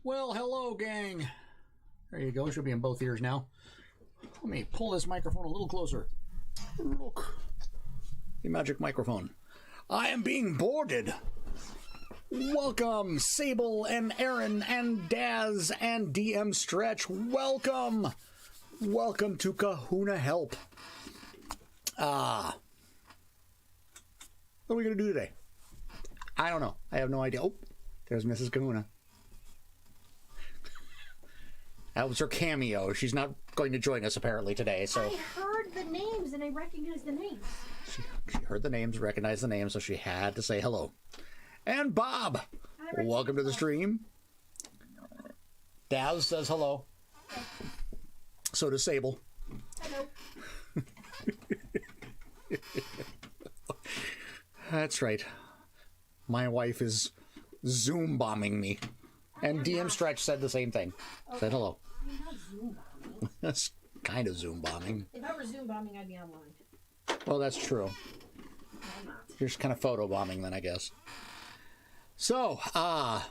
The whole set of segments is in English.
Well, hello, gang. There you go. Should be in both ears now. Let me pull this microphone a little closer. Look. The magic microphone. I am being boarded. Welcome, Sable and Aaron and Daz and DM Stretch. Welcome. Welcome to Kahuna HELP. What are we going to do today? I don't know. I have no idea. Oh, there's Mrs. Kahuna. That was her cameo. She's not going to join us apparently today. So I heard the names and I recognized the names. She heard the names, recognized the names, so she had to say hello. And Bob, welcome to the stream. Daz says hello. Okay. So does Sable. Hello. That's right. My wife is Zoom bombing me. And DM Stretch said the same thing. Okay. Said hello. I'm not Zoom bombing. That's kind of Zoom bombing. If I were Zoom bombing, I'd be online. Well, that's true. No, I'm not. You're just kind of photo bombing then, I guess. So, hi.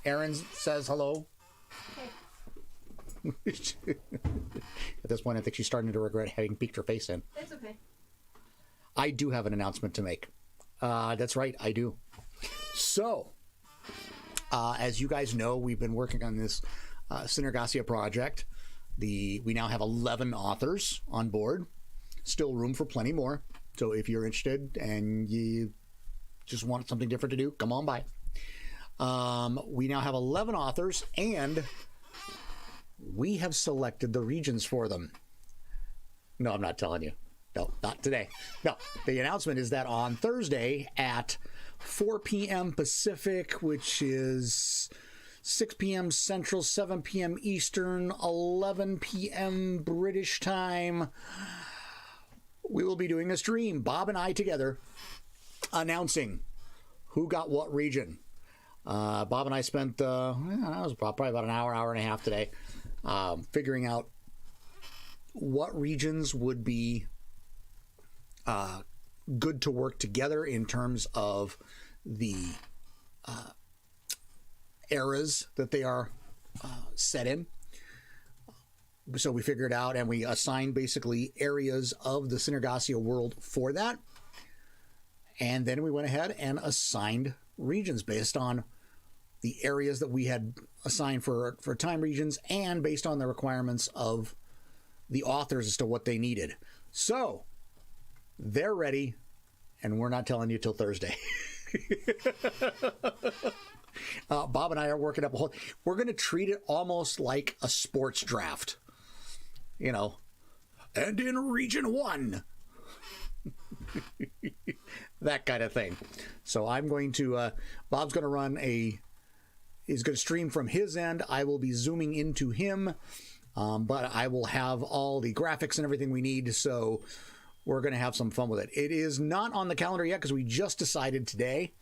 Aaron says hello. Okay. At this point, I think she's starting to regret having peeked her face in. That's okay. I do have an announcement to make. That's right, I do. So, as you guys know, we've been working on this Synergasia project. We now have 11 authors on board. Still room for plenty more. So if you're interested and you just want something different to do, come on by. We now have 11 authors, and we have selected the regions for them. No, I'm not telling you. No, not today. No, the announcement is that on Thursday at 4 p.m. Pacific, which is 6 p.m. Central, 7 p.m. Eastern, 11 p.m. British time, we will be doing a stream, Bob and I together, announcing who got what region. Bob and I spent, that was probably about an hour and a half today, figuring out what regions would be good to work together in terms of the eras that they are set in. So we figured out and we assigned basically areas of the Synergasia world for that. And then we went ahead and assigned regions based on the areas that we had assigned for time regions and based on the requirements of the authors as to what they needed. So they're ready, and we're not telling you till Thursday. Bob and I are working up a whole... We're going to treat it almost like a sports draft. You know. And in Region 1. That kind of thing. So I'm going to... Bob's going to run a... He's going to stream from his end. I will be zooming into him. But I will have all the graphics and everything we need, so... We're going to have some fun with it. It is not on the calendar yet because we just decided today.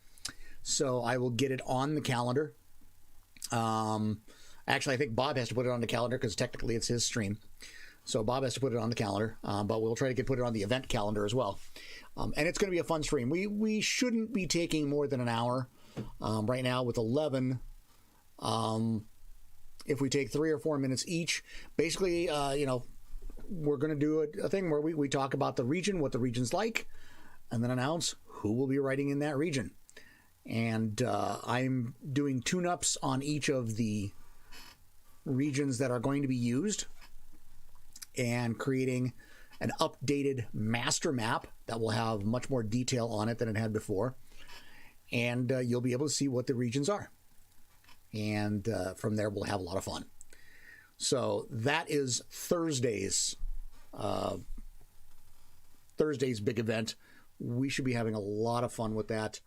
So I will get it on the calendar. Actually, I think Bob has to put it on the calendar because technically it's his stream. So Bob has to put it on the calendar. But we'll try to put it on the event calendar as well. And it's going to be a fun stream. We shouldn't be taking more than an hour. Right now with 11. If we take 3 or 4 minutes each, basically, we're going to do a thing where we talk about the region, what the region's like, and then announce who will be writing in that region. And I'm doing tune-ups on each of the regions that are going to be used and creating an updated master map that will have much more detail on it than it had before. And you'll be able to see what the regions are. And from there, we'll have a lot of fun. So that is Thursday's big event. We should be having a lot of fun with that.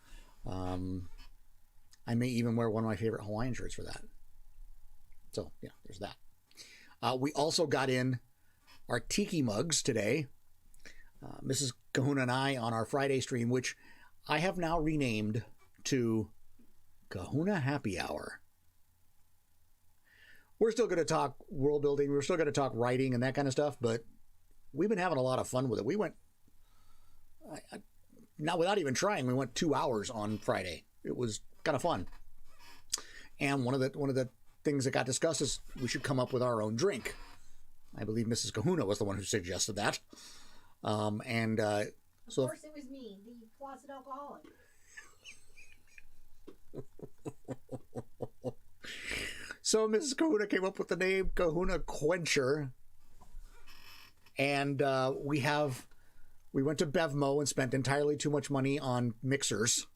I may even wear one of my favorite Hawaiian shirts for that. So yeah, there's that. We also got in our tiki mugs today. Mrs. Kahuna and I on our Friday stream, which I have now renamed to Kahuna Happy Hour. We're still going to talk world building. We're still going to talk writing and that kind of stuff, but we've been having a lot of fun with it. We went, not without even trying, we went 2 hours on Friday. It was kind of fun. And one of the things that got discussed is we should come up with our own drink. I believe Mrs. Kahuna was the one who suggested that. Of course, it was me, the closet alcoholic. So Mrs. Kahuna came up with the name Kahuna Quencher. And we went to Bevmo and spent entirely too much money on mixers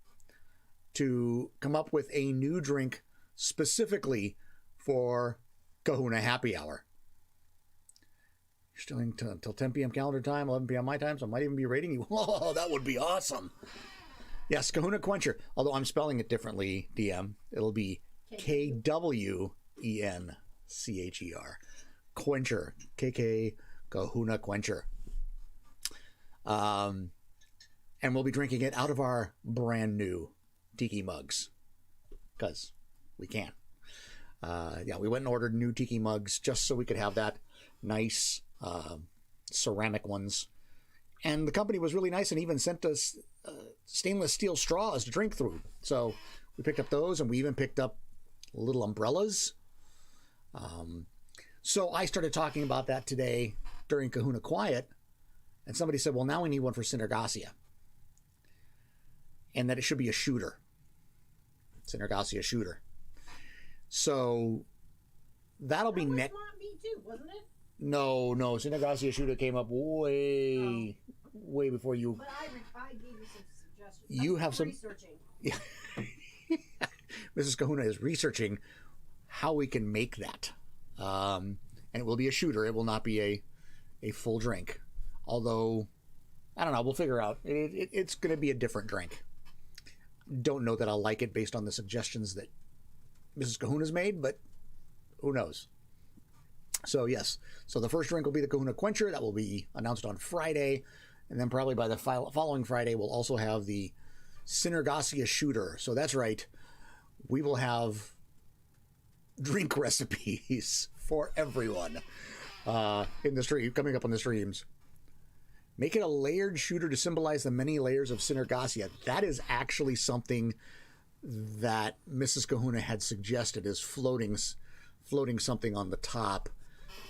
to come up with a new drink specifically for Kahuna Happy Hour. You're still until 10 p.m. calendar time, 11 p.m. my time, so I might even be rating you. Oh, that would be awesome. Yes, Kahuna Quencher. Although I'm spelling it differently, DM. It'll be Kwencher. Quencher. KK Kahuna Quencher. And we'll be drinking it out of our brand new tiki mugs. Because we can. We went and ordered new tiki mugs just so we could have that nice ceramic ones. And the company was really nice and even sent us stainless steel straws to drink through. So we picked up those, and we even picked up little umbrellas. So I started talking about that today during Kahuna Quiet, and somebody said, well, now we need one for Synergasia. And that it should be a shooter. Synergasia shooter. So that'll be next. That was not me too, wasn't it? No. Synergasia shooter came up way before you. But I gave you some suggestions. You have some researching. Yeah. Mrs. Kahuna is researching how we can make that. And it will be a shooter. It will not be a full drink. Although, I don't know. We'll figure out. It's going to be a different drink. Don't know that I'll like it based on the suggestions that Mrs. Kahuna's made, but who knows? So, yes. So the first drink will be the Kahuna Quencher. That will be announced on Friday. And then probably by the following Friday, we'll also have the Synergasia shooter. So that's right. We will have drink recipes for everyone in the stream, coming up on the streams. Make it a layered shooter to symbolize the many layers of Synergasia. That is actually something that Mrs. Kahuna had suggested, is floating something on the top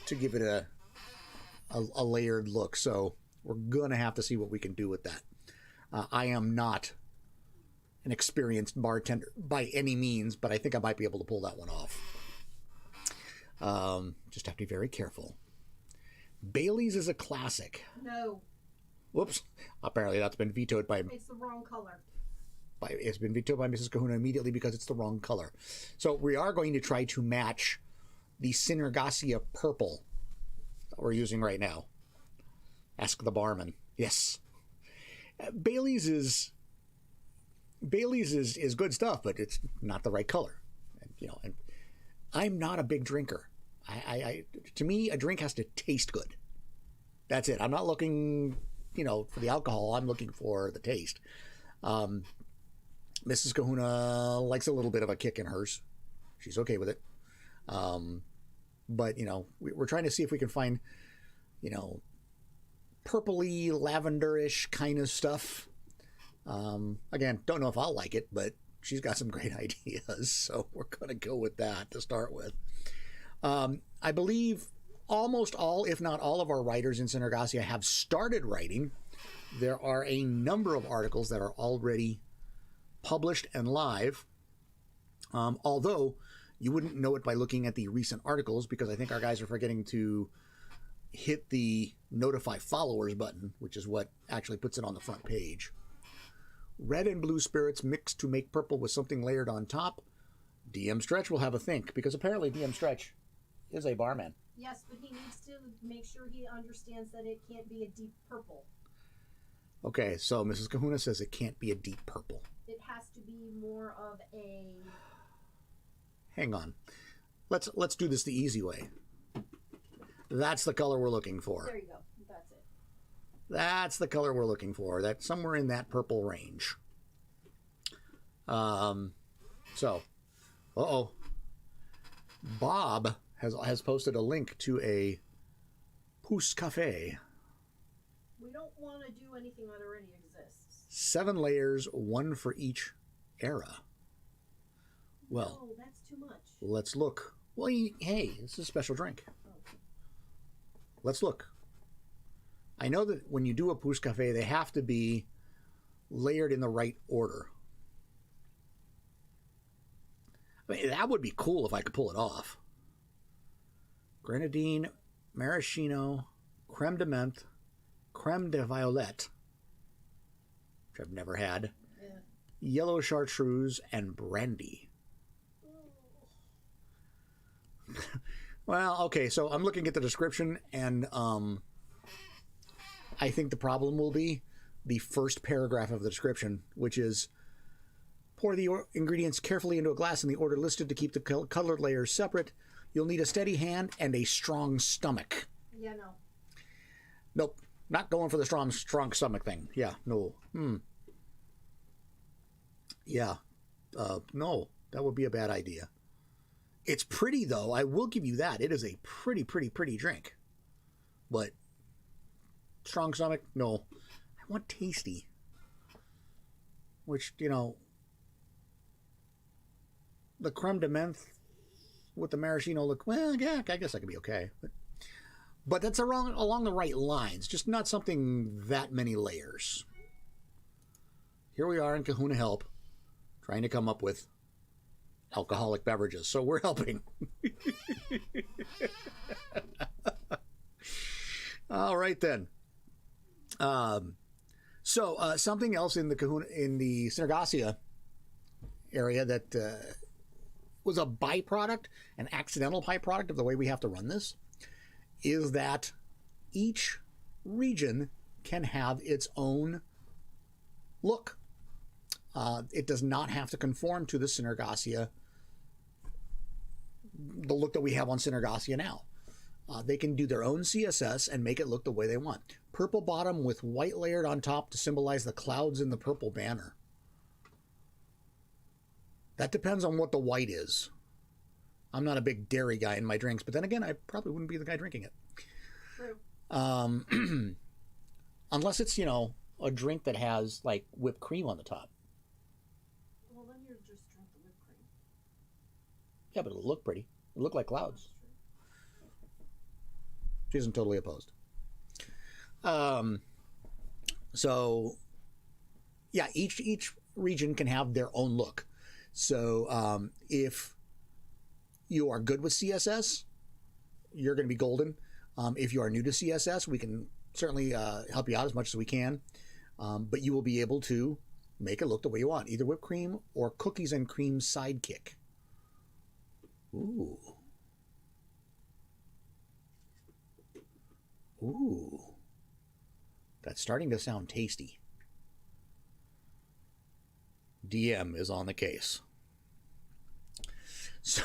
to give it a layered look. So we're going to have to see what we can do with that. I am not an experienced bartender by any means, but I think I might be able to pull that one off. Just have to be very careful. Bailey's is a classic. No. Whoops. Apparently that's been vetoed by... It's the wrong color. It's been vetoed by Mrs. Kahuna immediately because it's the wrong color. So we are going to try to match the Synergasia purple that we're using right now. Ask the barman. Yes. Bailey's is good stuff, but it's not the right color. And I'm not a big drinker. To me, a drink has to taste good. That's it. I'm not looking, for the alcohol. I'm looking for the taste. Mrs. Kahuna likes a little bit of a kick in hers. She's okay with it. But, we're trying to see if we can find, purpley, lavenderish kind of stuff. Again, don't know if I'll like it, but she's got some great ideas. So we're going to go with that to start with. I believe almost all, if not all of our writers in Synergasia have started writing. There are a number of articles that are already published and live. Although you wouldn't know it by looking at the recent articles, because I think our guys are forgetting to hit the notify followers button, which is what actually puts it on the front page. Red and blue spirits mixed to make purple with something layered on top. DM Stretch will have a think, because apparently DM Stretch is a barman. Yes, but he needs to make sure he understands that it can't be a deep purple. Okay, so Mrs. Kahuna says it can't be a deep purple. It has to be more of a... Hang on. Let's do this the easy way. That's the color we're looking for. There you go. That's it. That's the color we're looking for. That's somewhere in that purple range. Bob has posted a link to a Pousse Cafe. We don't want to do anything that already exists. 7 layers, one for each era. Well, No, that's too too much. Let's look. Well, hey, this is a special drink. Oh. Let's look. I know that when you do a pousse café, they have to be layered in the right order. I mean, that would be cool if I could pull it off. Grenadine, maraschino, creme de menthe, creme de violette, which I've never had, yellow chartreuse, and brandy. Well, okay, so I'm looking at the description, and I think the problem will be the first paragraph of the description, which is, pour the ingredients carefully into a glass in the order listed to keep the colored layers separate. You'll need a steady hand and a strong stomach. Yeah, no. Nope, not going for the strong stomach thing. Yeah, no. Yeah, no, that would be a bad idea. It's pretty, though. I will give you that. It is a pretty drink. But strong stomach? No. I want tasty. Which, you know, the creme de menthe with the maraschino look, well, yeah, I guess that could be okay. But that's along the right lines. Just not something that many layers. Here we are in Kahuna HELP, trying to come up with alcoholic beverages. So we're helping. All right, then. Something else in the Synergasia area that was a byproduct, an accidental byproduct of the way we have to run this, is that each region can have its own look. It does not have to conform to the Synergasia, the look that we have on Synergasia now. They can do their own CSS and make it look the way they want. Purple bottom with white layered on top to symbolize the clouds in the purple banner. That depends on what the white is. I'm not a big dairy guy in my drinks, but then again, I probably wouldn't be the guy drinking it. True. Unless it's, you know, a drink that has, like, whipped cream on the top. Well, then you just drink the whipped cream. Yeah, but it'll look pretty. It'll look like clouds. She isn't totally opposed. So, yeah, each region can have their own look. So if you are good with CSS, you're going to be golden. If you are new to CSS, we can certainly help you out as much as we can. But you will be able to make it look the way you want, either whipped cream or cookies and cream sidekick. Ooh. Ooh. That's starting to sound tasty. DM is on the case. So,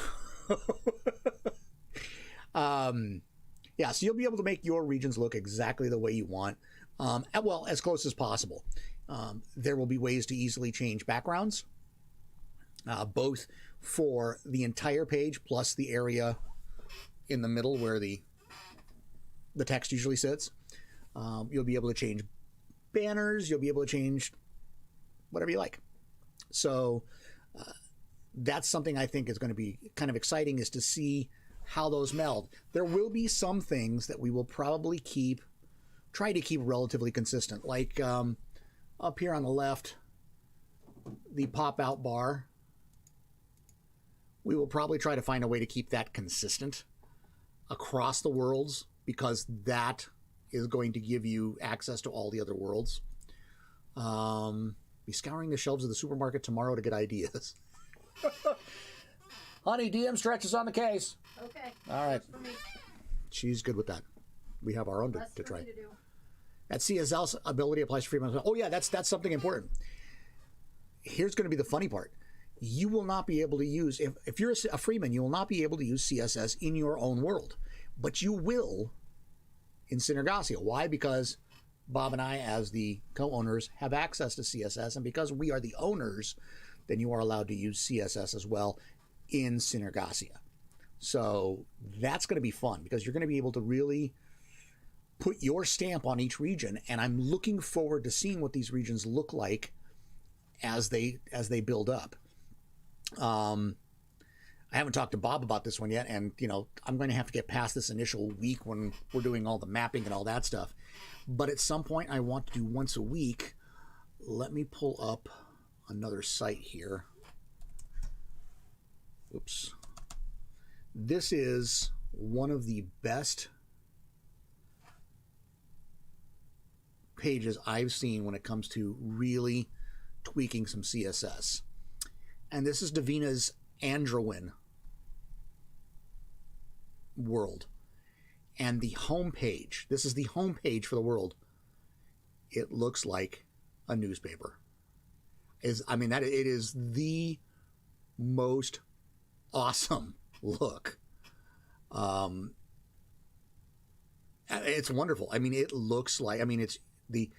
yeah, so you'll be able to make your regions look exactly the way you want, well, as close as possible. There will be ways to easily change backgrounds, both for the entire page plus the area in the middle where the text usually sits. You'll be able to change banners. You'll be able to change whatever you like. So that's something I think is going to be kind of exciting, is to see how those meld. There will be some things that we will probably try to keep relatively consistent, like up here on the left, the pop-out bar. We will probably try to find a way to keep that consistent across the worlds, because that is going to give you access to all the other worlds. Be scouring the shelves of the supermarket tomorrow to get ideas. Honey, DM stretches on the case. Okay. All right. For me. She's good with that. We have our own Less to for try. me to do. That CSL ability applies to freelance. Oh yeah, that's something important. Here's going to be the funny part. You will not be able to use, if you're a freeman, you will not be able to use CSS in your own world. But you will in Synergasia. Why? Because Bob and I, as the co-owners, have access to CSS, and because we are the owners, then you are allowed to use CSS as well in Synergasia. So that's going to be fun, because you're going to be able to really put your stamp on each region, and I'm looking forward to seeing what these regions look like as they build up. I haven't talked to Bob about this one yet, and I'm going to have to get past this initial week when we're doing all the mapping and all that stuff. But at some point, I want to do once a week. Let me pull up another site here. Oops. This is one of the best pages I've seen when it comes to really tweaking some CSS. And this is Davina's Androin world. And the home page, this is the home page for the world. It looks like a newspaper. It is the most awesome look. It's wonderful. I mean, it looks like, it's the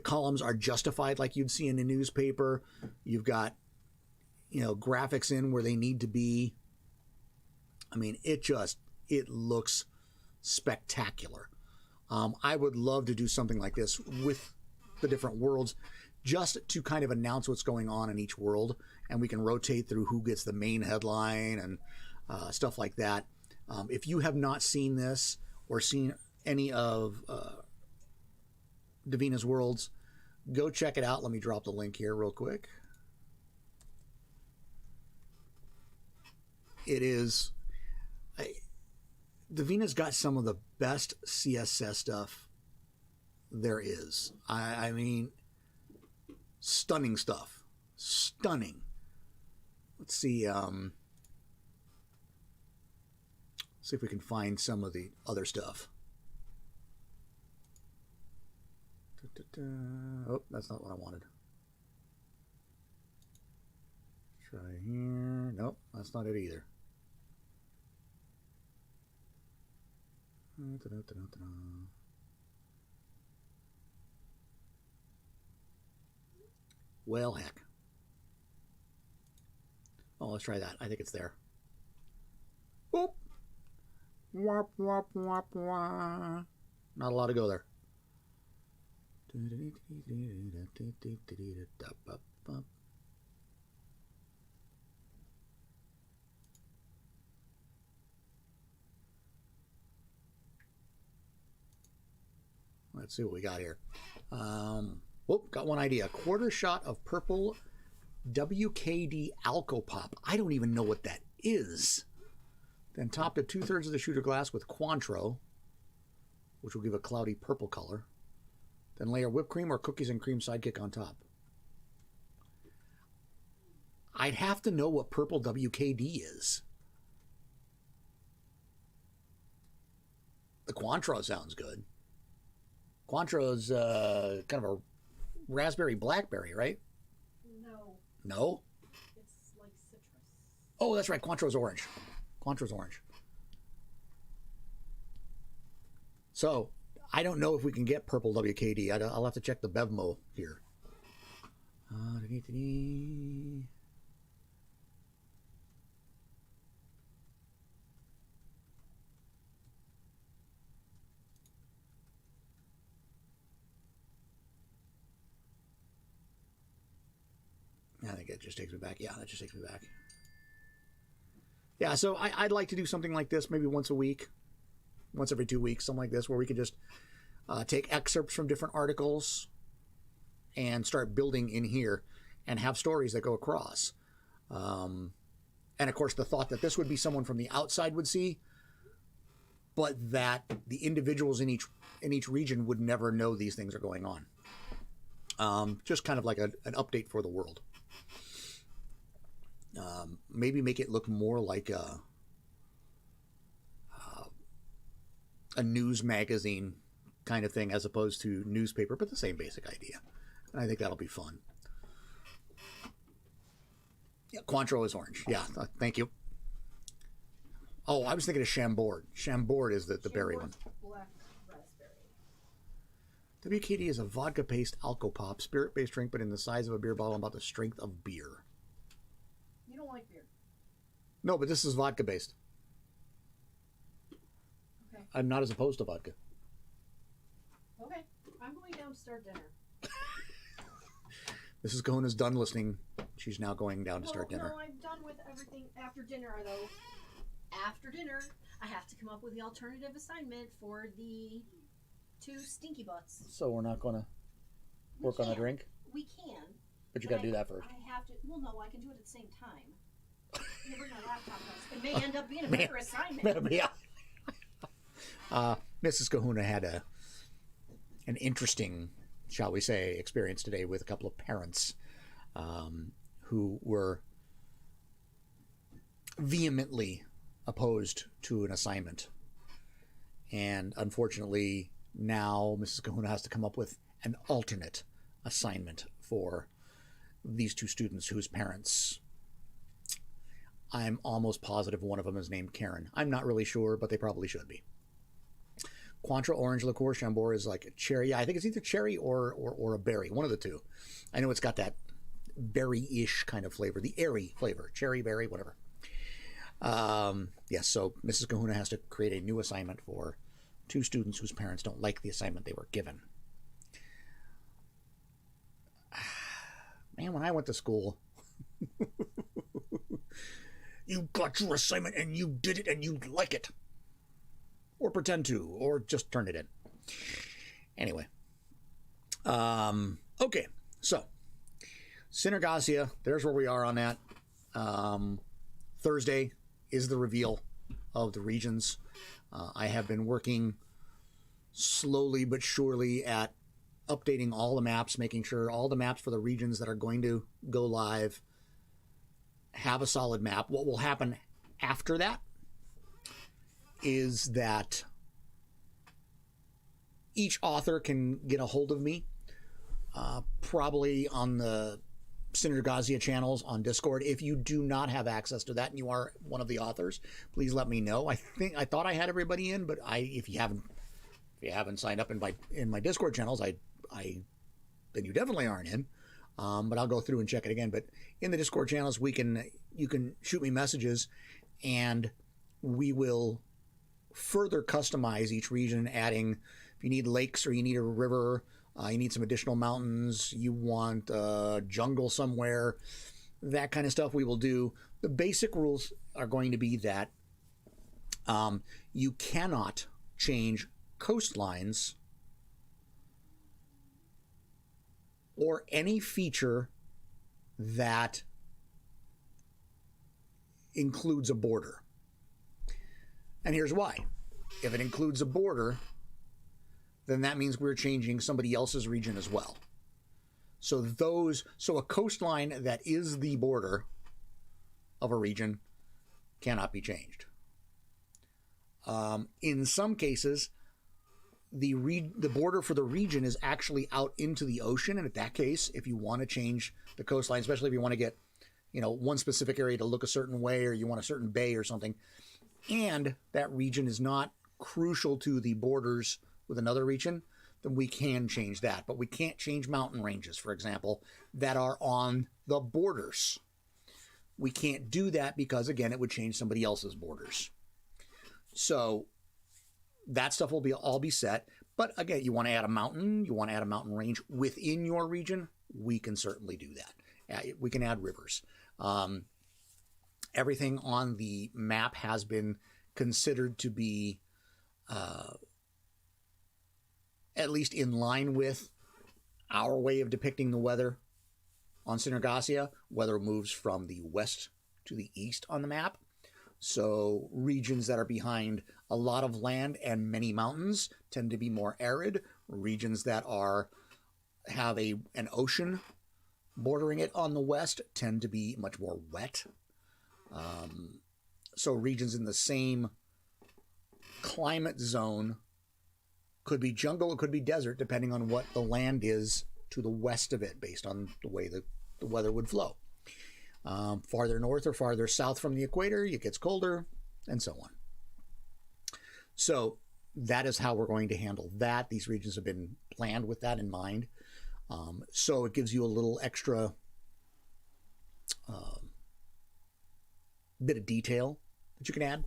columns are justified like you'd see in a newspaper. You've got, graphics in where they need to be. I mean, it looks spectacular. I would love to do something like this with the different worlds, just to kind of announce what's going on in each world, and we can rotate through who gets the main headline and stuff like that. If you have not seen this or seen any of Davina's worlds, go check it out. Let me drop the link here real quick. It is... Davina's got some of the best CSS stuff there is. I mean, stunning stuff. Stunning. Let's see. See if we can find some of the other stuff. Oh, that's not what I wanted. Try here. Nope, that's not it either. Well, heck. Oh, let's try that. I think it's there. Oop. Wop, wop, wop, wop. Not a lot to go there. Let's see what we got here. Got one idea. A quarter shot of purple WKD Alcopop. I don't even know what that is. Then top to 2/3 of the shooter glass with Cointreau, which will give a cloudy purple color. Then layer whipped cream or cookies and cream sidekick on top. I'd have to know what purple WKD is. The Cointreau sounds good. Cointreau's kind of a raspberry blackberry, right? No. No? It's like citrus. Oh, that's right. Cointreau's orange. Cointreau's orange. So, I don't know if we can get purple WKD. I'll have to check the Bevmo here. I think it just takes me back. Yeah, that just takes me back. Yeah, so I'd like to do something like this maybe once a week, once every 2 weeks, something like this, where we could just take excerpts from different articles and start building in here and have stories that go across. And of course, the thought that this would be someone from the outside would see, but that the individuals in each region would never know these things are going on. Just kind of like an update for the world. Maybe make it look more like a news magazine kind of thing as opposed to newspaper, but the same basic idea. And I think that'll be fun. Yeah, Cointreau is orange. Yeah, thank you. Oh, I was thinking of Chambord. Chambord is the berry one. Black raspberry. WKD is a vodka paste alcopop, spirit-based drink, but in the size of a beer bottle and about the strength of beer. You don't like beer? No, but this is vodka-based. Okay. I'm not as opposed to vodka. Okay. I'm going down to start dinner. Mrs. Kahuna's done listening. She's now going down to start dinner. No, I'm done with everything after dinner, though. After dinner, I have to come up with the alternative assignment for the 2 stinky butts. So we're not going to work on a drink? We can. But you got to do that first. I have to. Well, no, I can do it at the same time. You bring my laptop. It may end up being a better assignment. Yeah. Mrs. Kahuna had an interesting, shall we say, experience today with a couple of parents who were vehemently opposed to an assignment. And unfortunately, now Mrs. Kahuna has to come up with an alternate assignment for these 2 students whose parents, I'm almost positive one of them is named Karen. I'm not really sure, but they probably should be. Cointreau orange liqueur Chambord is like a cherry. Yeah, I think it's either cherry or a berry, one of the 2. I know it's got that berry-ish kind of flavor, the airy flavor, cherry, berry, whatever. Yes, so Mrs. Kahuna has to create a new assignment for 2 students whose parents don't like the assignment they were given. Man, when I went to school, you got your assignment and you did it and you like it. Or pretend to, or just turn it in. Anyway. Okay, so Synergasia, there's where we are on that. Thursday is the reveal of the regions. I have been working slowly but surely at updating all the maps, making sure all the maps for the regions that are going to go live have a solid map. What will happen after that is that each author can get a hold of me, probably on the Synergasia channels on Discord. If you do not have access to that and you are one of the authors, please let me know. I thought I had everybody in, but if you haven't signed up in my Discord channels, then you definitely aren't in. But I'll go through and check it again. But in the Discord channels, you can shoot me messages, and we will further customize each region, adding if you need lakes or you need a river, you need some additional mountains, you want jungle somewhere, that kind of stuff we will do. The basic rules are going to be that you cannot change coastlines or any feature that includes a border. And here's why. If it includes a border, then that means we're changing somebody else's region as well. So a coastline that is the border of a region cannot be changed. In some cases, the border for the region is actually out into the ocean, and in that case, if you want to change the coastline, especially if you want to get, one specific area to look a certain way, or you want a certain bay or something, and that region is not crucial to the borders with another region, then we can change that. But we can't change mountain ranges, for example, that are on the borders. We can't do that because, again, it would change somebody else's borders. So that stuff will all be set. But again, you want to add a mountain, you want to add a mountain range within your region, we can certainly do that. We can add rivers. Everything on the map has been considered to be at least in line with our way of depicting the weather on Synergasia. Weather moves from the west to the east on the map. So regions that are behind a lot of land and many mountains tend to be more arid. Regions that have an ocean bordering it on the west tend to be much more wet. So regions in the same climate zone could be jungle, it could be desert, depending on what the land is to the west of it, based on the way the weather would flow. Farther north or farther south from the equator, it gets colder, and so on. So that is how we're going to handle that. These regions have been planned with that in mind. So it gives you a little extra bit of detail that you can add.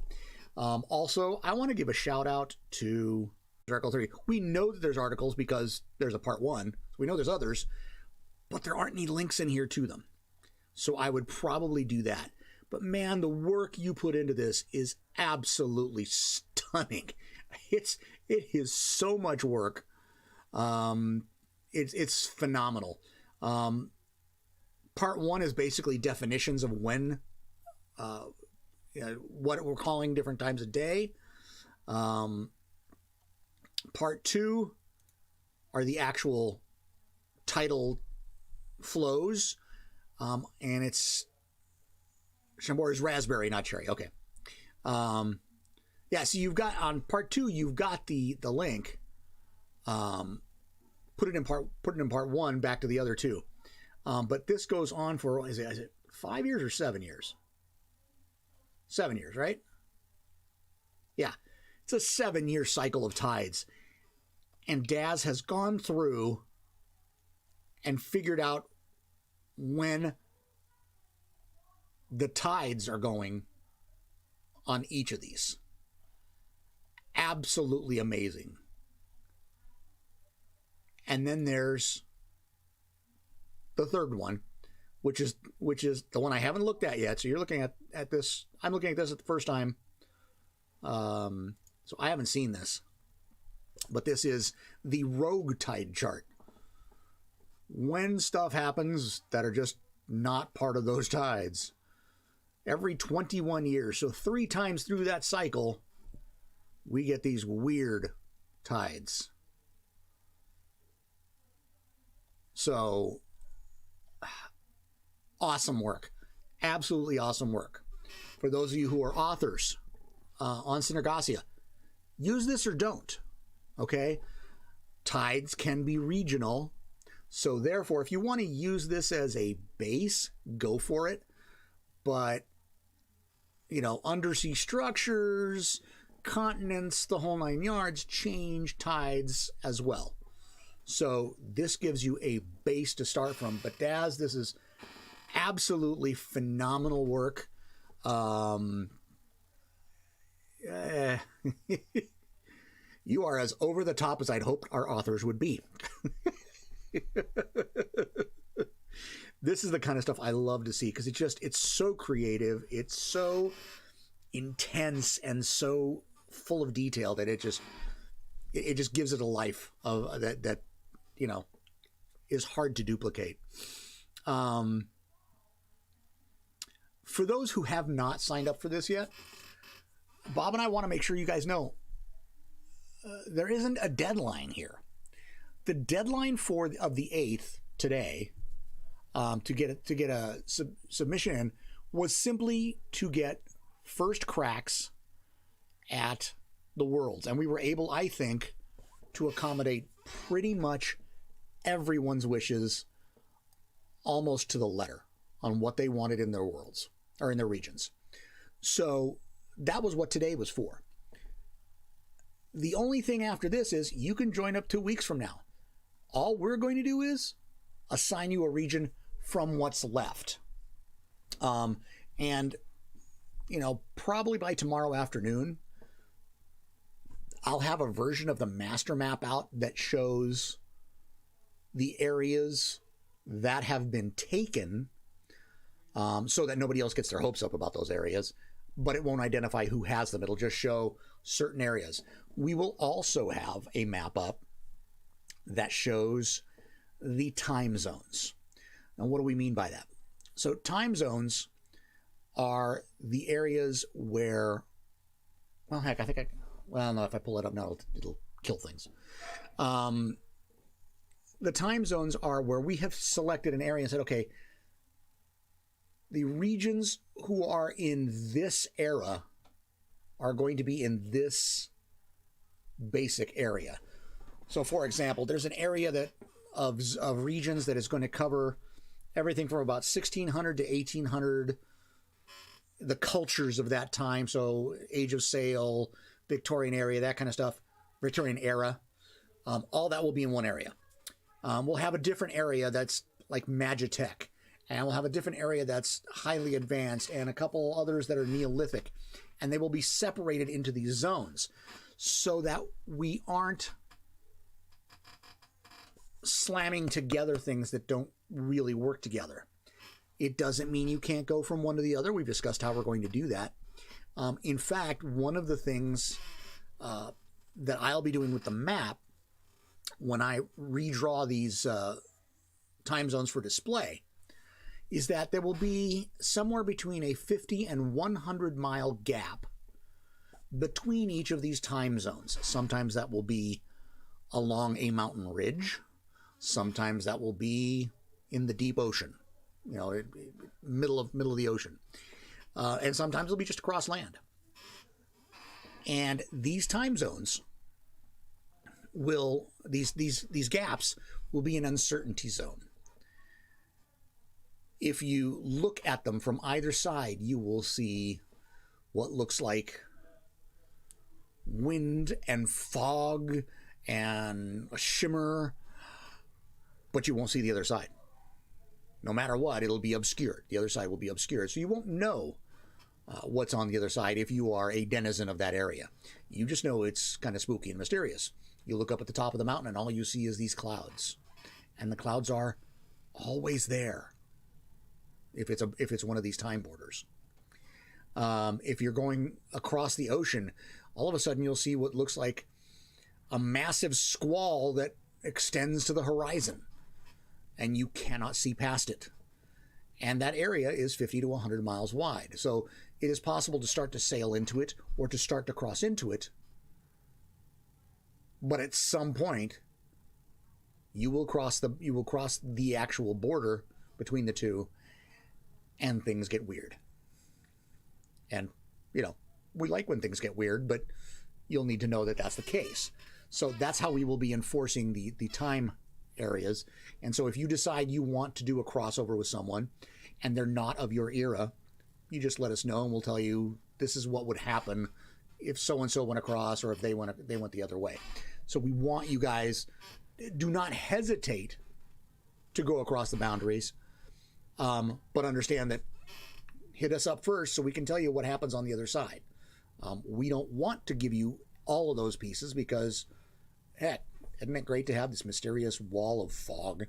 Also, I want to give a shout out to Article 3. We know that there's articles because there's a part 1. So we know there's others. but there aren't any links in here to them. So I would probably do that. But man, the work you put into this is absolutely stunning. It is so much work. It's phenomenal. Part one is basically definitions of when, what we're calling different times of day. Part two are the actual tidal flows. And it's Chambord is raspberry, not cherry. Okay. Yeah, so you've got on part two, you've got the link. Put it in part one back to the other two. But this goes on for is it 5 years or 7 years? 7 years, right? Yeah. It's a 7-year cycle of tides. And Daz has gone through and figured out when the tides are going on each of these. Absolutely amazing. And then there's the third one, which is the one I haven't looked at yet. So you're looking at this. I'm looking at this at the first time. So I haven't seen this. But this is the rogue tide chart. When stuff happens that are just not part of those tides. Every 21 years. So 3 times through that cycle, we get these weird tides. So, awesome work. Absolutely awesome work. For those of you who are authors on Synergasia, use this or don't. Okay? Tides can be regional. So therefore, if you want to use this as a base, go for it. But, undersea structures, continents, the whole 9 yards, change tides as well. So this gives you a base to start from. But Daz, this is absolutely phenomenal work. You are as over the top as I'd hoped our authors would be. This is the kind of stuff I love to see because it's so creative, it's so intense and so full of detail that it just gives it a life of that is hard to duplicate. For those who have not signed up for this yet, Bob and I want to make sure you guys know there isn't a deadline here. The deadline of the 8th today to get a submission in was simply to get first cracks at the worlds, and we were able, I think, to accommodate pretty much everyone's wishes almost to the letter on what they wanted in their worlds or in their regions. So that was what today was for. The only thing after this is you can join up 2 weeks from now. All we're going to do is assign you a region from what's left. And, probably by tomorrow afternoon, I'll have a version of the master map out that shows the areas that have been taken, so that nobody else gets their hopes up about those areas, but it won't identify who has them. It'll just show certain areas. We will also have a map up that shows the time zones. Now, what do we mean by that? So time zones are the areas where, well, heck, I think no, if I pull it up now, it'll kill things. The time zones are where we have selected an area and said, okay, the regions who are in this era are going to be in this basic area. So, for example, there's an area of regions that is going to cover everything from about 1600 to 1800, the cultures of that time. So, Age of Sail, Victorian area, that kind of stuff, Victorian era. All that will be in one area. We'll have a different area that's like Magitech, and we'll have a different area that's highly advanced, and a couple others that are Neolithic, and they will be separated into these zones so that we aren't slamming together things that don't really work together. It doesn't mean you can't go from one to the other. We've discussed how we're going to do that. In fact, one of the things that I'll be doing with the map when I redraw these time zones for display is that there will be somewhere between a 50 and 100 mile gap between each of these time zones. Sometimes that will be along a mountain ridge. Sometimes that will be in the deep ocean, middle of the ocean. And sometimes it'll be just across land. And these time zones these gaps will be an uncertainty zone. If you look at them from either side, you will see what looks like wind and fog and a shimmer, but you won't see the other side. No matter what, it'll be obscured. The other side will be obscured. So you won't know what's on the other side if you are a denizen of that area. You just know it's kind of spooky and mysterious. You look up at the top of the mountain and all you see is these clouds. And the clouds are always there if it's one of these time borders. If you're going across the ocean, all of a sudden you'll see what looks like a massive squall that extends to the horizon, and you cannot see past it. And that area is 50 to 100 miles wide. So it is possible to start to sail into it or to start to cross into it. But at some point, you will cross the actual border between the two, and things get weird. And, we like when things get weird, but you'll need to know that that's the case. So that's how we will be enforcing the time areas. And so if you decide you want to do a crossover with someone and they're not of your era, you just let us know and we'll tell you this is what would happen if so-and-so went across or if they went the other way. So we want you guys, do not hesitate to go across the boundaries, but understand that hit us up first so we can tell you what happens on the other side. We don't want to give you all of those pieces because, heck, isn't it great to have this mysterious wall of fog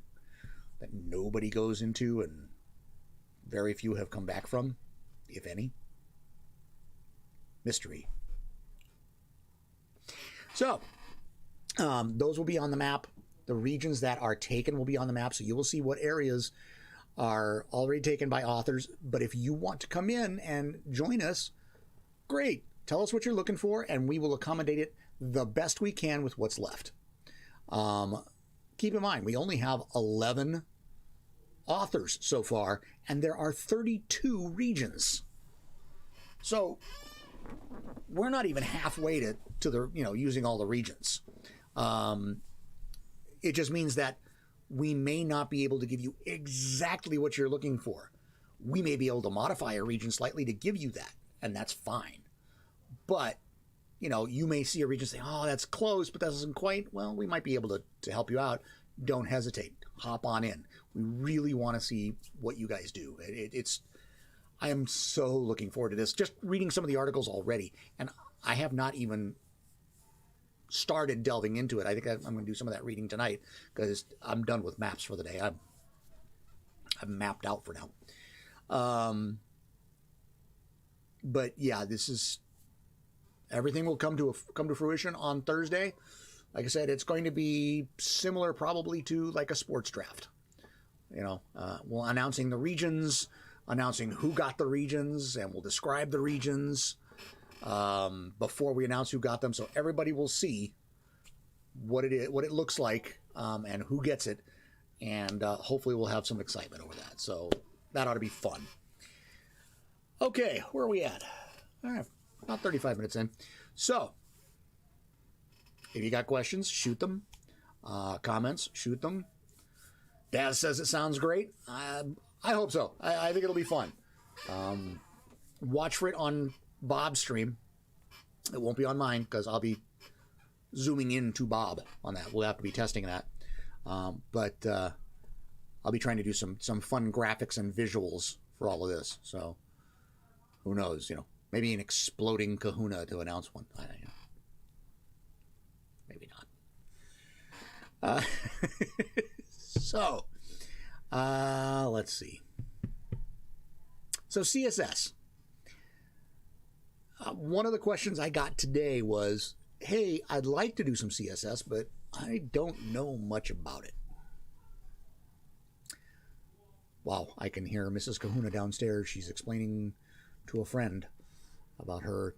that nobody goes into and very few have come back from, if any? Mystery. So, those will be on the map. The regions that are taken will be on the map, so you will see what areas are already taken by authors. But if you want to come in and join us, great. Tell us what you're looking for, and we will accommodate it the best we can with what's left. Keep in mind, we only have 11 authors so far, and there are 32 regions. So we're not even halfway to the, using all the regions. It just means that we may not be able to give you exactly what you're looking for. We may be able to modify a region slightly to give you that, and that's fine. But, you may see a region say, oh, that's close, but that doesn't quite. Well, we might be able to help you out. Don't hesitate. Hop on in. We really want to see what you guys do. I am so looking forward to this. Just reading some of the articles already, and I have not even started delving into it. I think I'm going to do some of that reading tonight because I'm done with maps for the day. I'm mapped out for now. But yeah, everything will come to fruition on Thursday. Like I said, it's going to be similar probably to like a sports draft. We'll announcing the regions, announcing who got the regions, and we'll describe the regions before we announce who got them, so everybody will see what it looks like, and who gets it, and hopefully we'll have some excitement over that. So that ought to be fun. Okay, where are we at? All right, about 35 minutes in. So if you got questions, shoot them. Comments, shoot them. Daz says it sounds great. I hope so. I think it'll be fun. Watch for it on Bob's stream. It won't be on mine because I'll be zooming into Bob on that. We'll have to be testing that. But I'll be trying to do some fun graphics and visuals for all of this. So who knows? Maybe an exploding Kahuna to announce one. Maybe not. So, let's see. So CSS. One of the questions I got today was, hey, I'd like to do some CSS, but I don't know much about it. Wow, I can hear Mrs. Kahuna downstairs. She's explaining to a friend about her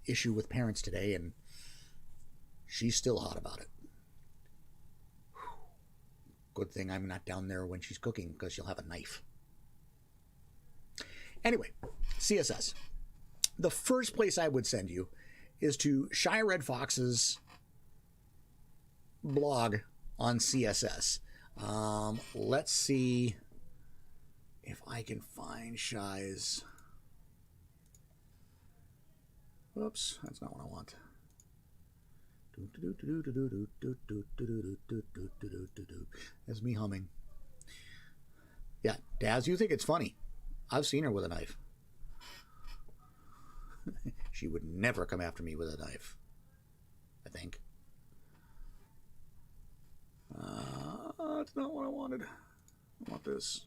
issue with parents today, and she's still hot about it. Good thing I'm not down there when she's cooking, because she'll have a knife. Anyway, CSS. The first place I would send you is to Shy Red Fox's blog on CSS. Let's see if I can find Shy's. Whoops, that's not what I want. That's me humming. Yeah, Daz, you think it's funny. I've seen her with a knife. She would never come after me with a knife, I think. That's not what I wanted. I want this.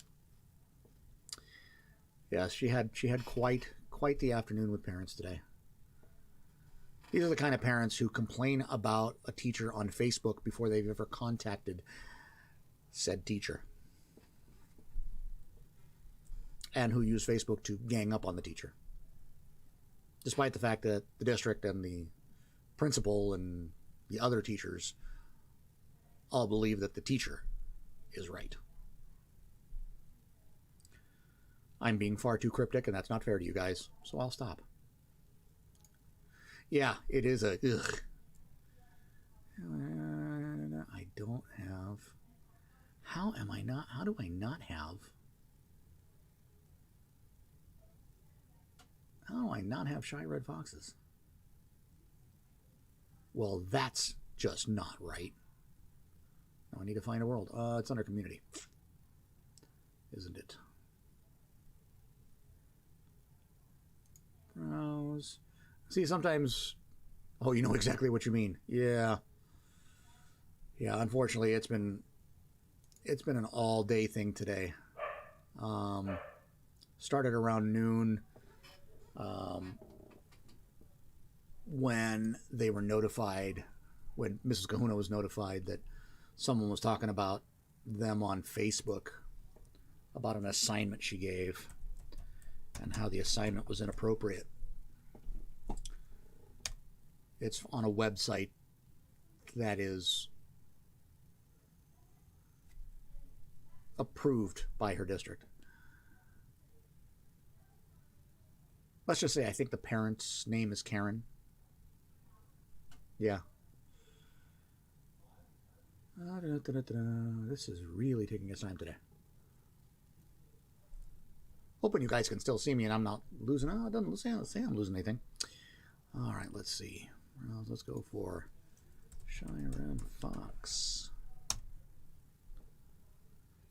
Yes, she had quite the afternoon with parents today. These are the kind of parents who complain about a teacher on Facebook before they've ever contacted said teacher, and who use Facebook to gang up on the teacher, despite the fact that the district and the principal and the other teachers all believe that the teacher is right. I'm being far too cryptic, and that's not fair to you guys, so I'll stop. Yeah, it is a ugh. I don't have. How do I not have? How do I not have Shy Red Foxes? Well, that's just not right. Now I need to find a world. It's under community, isn't it? Browse. See, sometimes, oh, you know exactly what you mean. Yeah. Yeah, unfortunately, it's been an all-day thing today. Started around noon, when they were notified, when Mrs. Kahuna was notified that someone was talking about them on Facebook about an assignment she gave and how the assignment was inappropriate. It's on a website that is approved by her district. Let's just say I think the parent's name is Karen. Yeah. This is really taking its time today. Hoping you guys can still see me and I'm not losing. Oh, it doesn't say I'm losing anything. All right, let's see. Let's go for Shy Red Fox.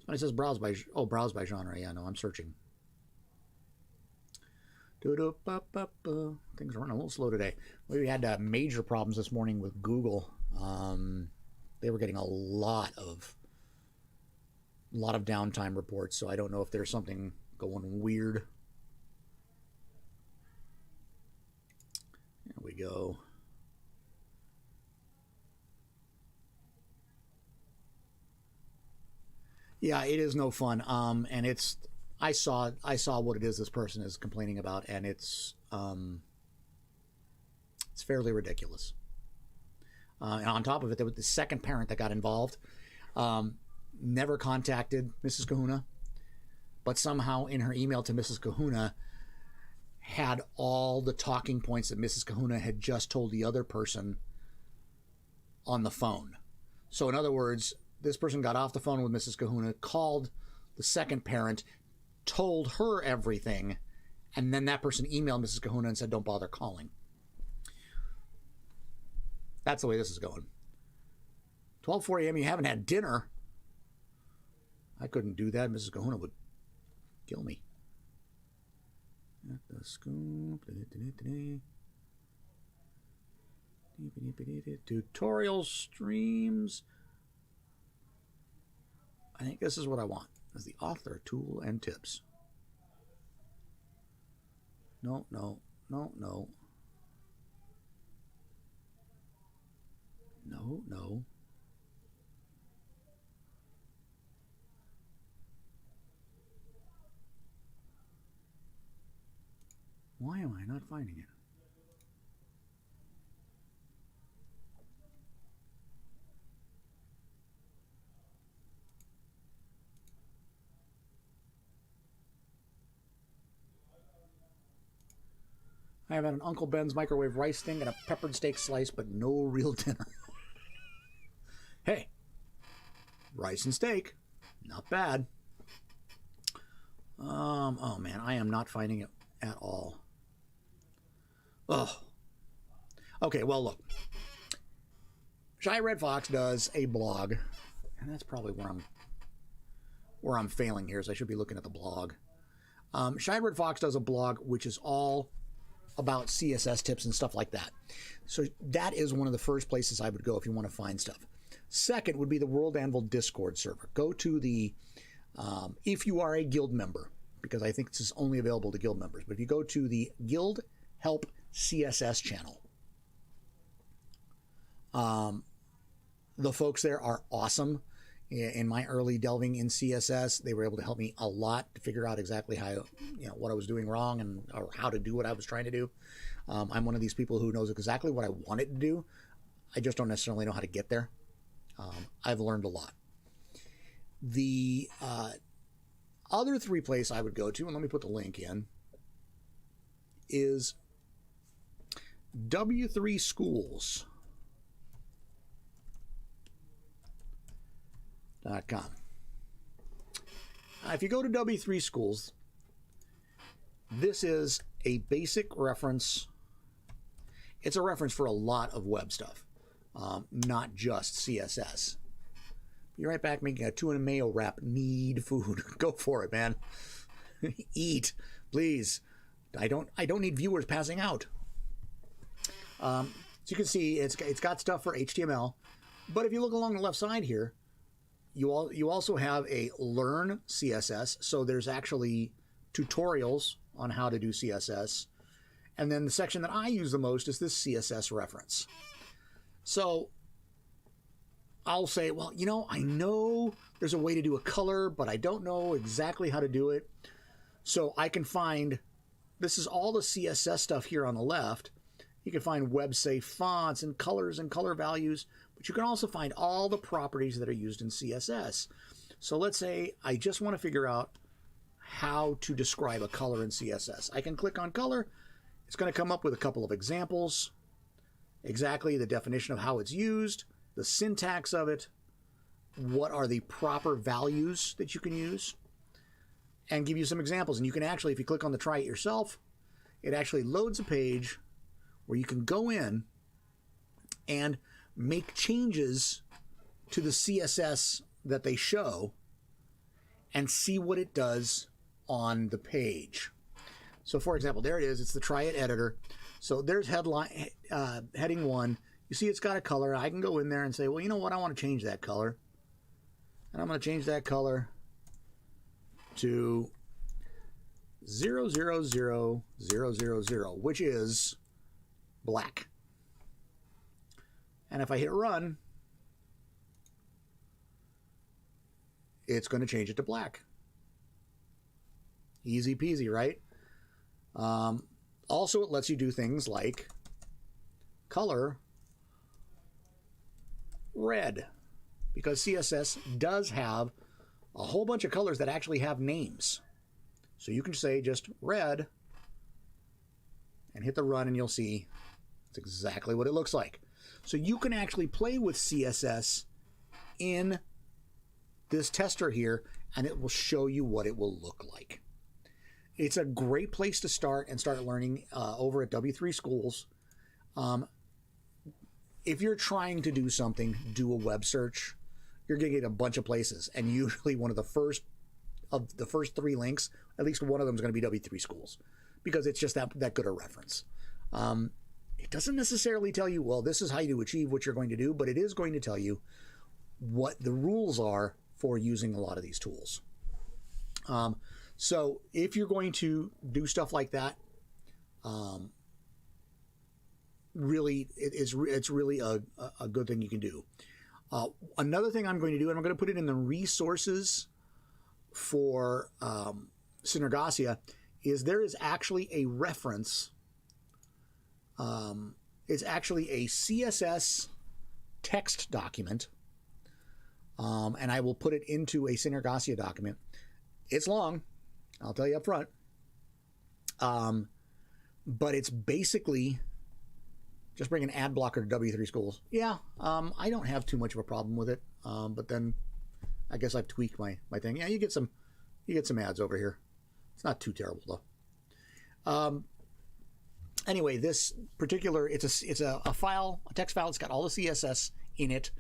It says browse by genre. Yeah, no, I'm searching. Things are running a little slow today. We had major problems this morning with Google. They were getting a lot of downtime reports, so I don't know if there's something going weird. There we go. Yeah, it is no fun. And I saw what it is this person is complaining about, and it's fairly ridiculous. And on top of it, there was the second parent that got involved, never contacted Mrs. Kahuna, but somehow in her email to Mrs. Kahuna had all the talking points that Mrs. Kahuna had just told the other person on the phone. So in other words, this person got off the phone with Mrs. Kahuna, called the second parent, told her everything, and then that person emailed Mrs. Kahuna and said, don't bother calling. That's the way this is going. 12:40 a.m., you haven't had dinner. I couldn't do that. Mrs. Kahuna would kill me. At the scoop. Tutorial streams. I think this is what I want. Is the author tool and tips. No, no, no, no. No, no. Why am I not finding it? I have had an Uncle Ben's microwave rice thing and a peppered steak slice, but no real dinner. Hey, rice and steak, not bad. Oh man, I am not finding it at all. Oh. Okay, well look. Shy Red Fox does a blog, and that's probably where I'm failing here, is I should be looking at the blog. Shy Red Fox does a blog which is all about CSS tips and stuff like that. So that is one of the first places I would go if you want to find stuff. Second would be the World Anvil Discord server. Go to the, if you are a guild member, because I think this is only available to guild members, but if you go to the Guild Help CSS channel, the folks there are awesome. In my early delving in CSS, they were able to help me a lot to figure out exactly how, what I was doing wrong and or how to do what I was trying to do. I'm one of these people who knows exactly what I wanted to do. I just don't necessarily know how to get there. I've learned a lot. The other three places I would go to, and let me put the link in, is W3 Schools. .com. If you go to W3 Schools, this is a basic reference. It's a reference for a lot of web stuff, not just CSS. Be right back making a tuna mayo wrap. Need food. Go for it, man. Eat, please. I don't need viewers passing out. So you can see it's got stuff for HTML, but if you look along the left side here, you also have a Learn CSS, so there's actually tutorials on how to do CSS. And then the section that I use the most is this CSS reference. So I'll say, well, I know there's a way to do a color, but I don't know exactly how to do it. So I can find, this is all the CSS stuff here on the left. You can find web-safe fonts and colors and color values, but you can also find all the properties that are used in CSS. So let's say I just want to figure out how to describe a color in CSS. I can click on color. It's going to come up with a couple of examples, exactly the definition of how it's used, the syntax of it, what are the proper values that you can use, and give you some examples. And you can actually, if you click on the try it yourself, it actually loads a page where you can go in and make changes to the CSS that they show and see what it does on the page. So for example, there it is. It's the try it editor. So there's headline, heading 1. You see it's got a color. I can go in there and say, well, you know what? I want to change that color. And I'm going to change that color to 000000, which is black. And if I hit run, it's going to change it to black. Easy peasy, right? Also, it lets you do things like color red, because CSS does have a whole bunch of colors that actually have names. So you can say just red and hit the run, and you'll see it's exactly what it looks like. So you can actually play with CSS in this tester here, and it will show you what it will look like. It's a great place to start and start learning over at W3 Schools. If you're trying to do something, do a web search. You're going to get a bunch of places, and usually one of the first 3 links, at least one of them is going to be W3 Schools, because it's just that good a reference. It doesn't necessarily tell you, well, this is how you achieve what you're going to do, but it is going to tell you what the rules are for using a lot of these tools. So if you're going to do stuff like that, really, it's really a good thing you can do. Another thing I'm going to do, and I'm going to put it in the resources for Synergasia, is there is actually a reference. It's actually a CSS text document, and I will put it into a Synergasia document. It's long, I'll tell you up front, but it's basically just bring an ad blocker to W3 schools. Yeah, I don't have too much of a problem with it, but then I guess I've tweaked my thing. Yeah, you get some ads over here. It's not too terrible though. Anyway, this particular, it's a file, a text file. It's got all the CSS in it.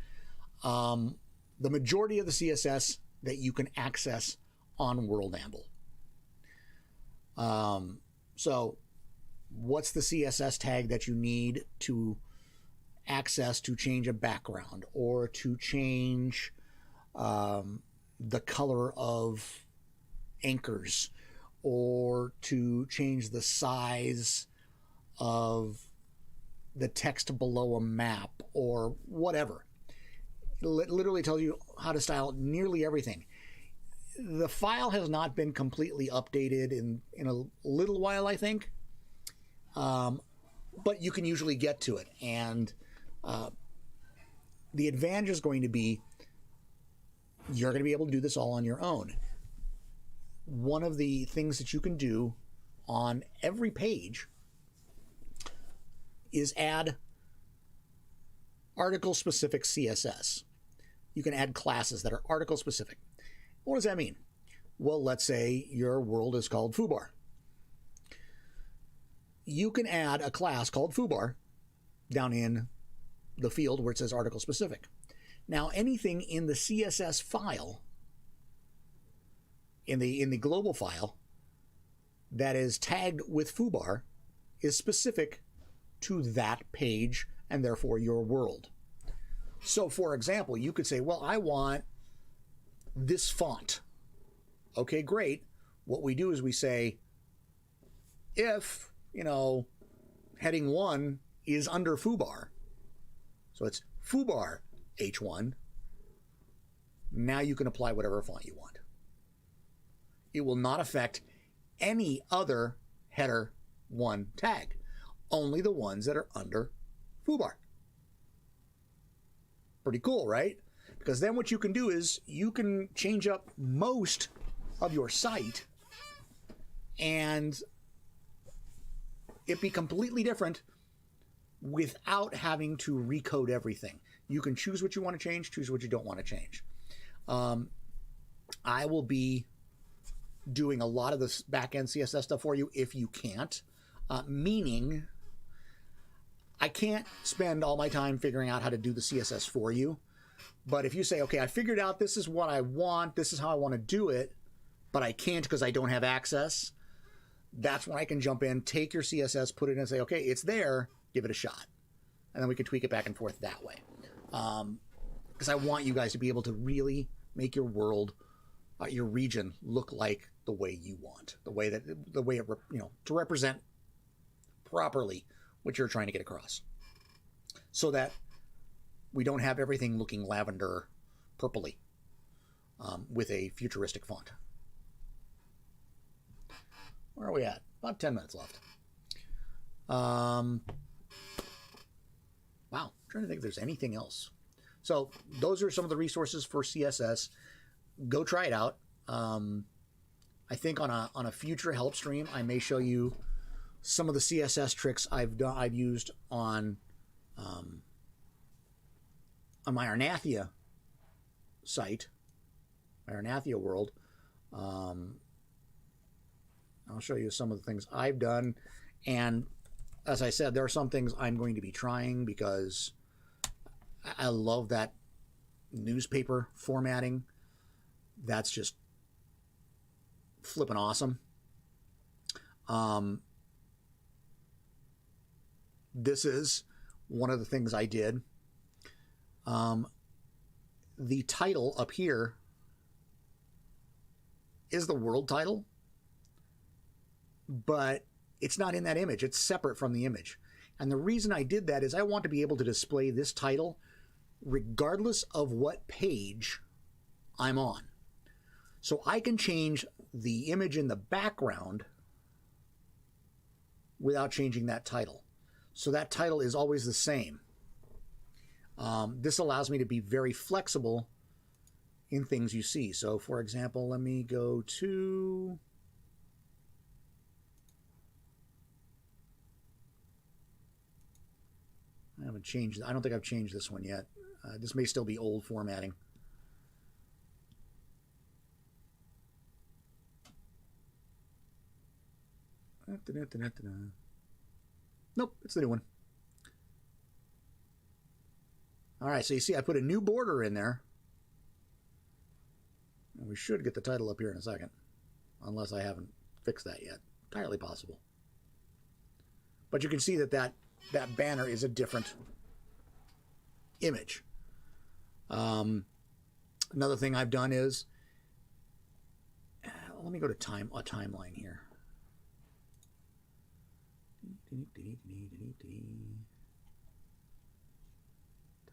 The majority of the CSS that you can access on WorldAmble. So what's the CSS tag that you need to access to change a background or to change the color of anchors or to change the size of the text below a map or whatever? It literally tells you how to style nearly everything. The file has not been completely updated in a little while, I think. But you can usually get to it. And the advantage is going to be you're going to be able to do this all on your own. One of the things that you can do on every page is add article-specific CSS. You can add classes that are article-specific. What does that mean? Well, let's say your world is called foobar. You can add a class called foobar down in the field where it says article specific. Now, anything in the CSS file, in the global file, that is tagged with foobar is specific to that page and therefore your world. So, for example, you could say, well, I want this font. Okay, great. What we do is we say, if, heading 1 is under foobar, so it's foobar H1, now you can apply whatever font you want. It will not affect any other header 1 tag, only the ones that are under foobar. Pretty cool, right? Because then what you can do is you can change up most of your site and it be completely different without having to recode everything. You can choose what you want to change, choose what you don't want to change. I will be doing a lot of this back-end CSS stuff for you if you can't, meaning I can't spend all my time figuring out how to do the CSS for you. But if you say, okay, I figured out this is what I want, this is how I want to do it, but I can't because I don't have access, that's when I can jump in, take your CSS, put it in and say, okay, it's there, give it a shot. And then we can tweak it back and forth that way. Because I want you guys to be able to really make your world, your region look like the way you want, the way it, to represent properly what you're trying to get across. So that we don't have everything looking lavender purpley with a futuristic font. Where are we at? About 10 minutes left. Wow, I'm trying to think if there's anything else. So those are some of the resources for CSS. Go try it out. I think on a future help stream, I may show you some of the CSS tricks I've used on my Arnathia site, my Arnathia world. I'll show you some of the things I've done. And as I said, there are some things I'm going to be trying because I love that newspaper formatting. That's just flipping awesome. This is one of the things I did. The title up here is the world title, but it's not in that image. It's separate from the image. And the reason I did that is I want to be able to display this title regardless of what page I'm on. So I can change the image in the background without changing that title. So that title is always the same. This allows me to be very flexible in things you see. So for example, let me go to... I haven't changed. I don't think I've changed this one yet. This may still be old formatting. Nope, it's the new one. All right, so you see I put a new border in there. And we should get the title up here in a second, unless I haven't fixed that yet. Entirely possible. But you can see that that banner is a different image. Another thing I've done is, let me go to a timeline here.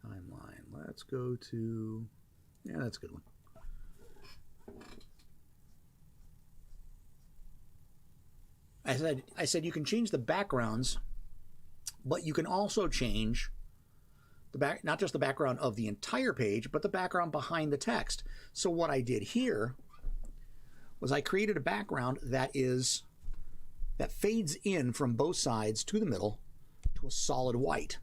Timeline. Let's go to, yeah, that's a good one. I said you can change the backgrounds, but you can also change the back, not just the background of the entire page, but the background behind the text. So what I did here was I created a background that fades in from both sides to the middle to a solid white.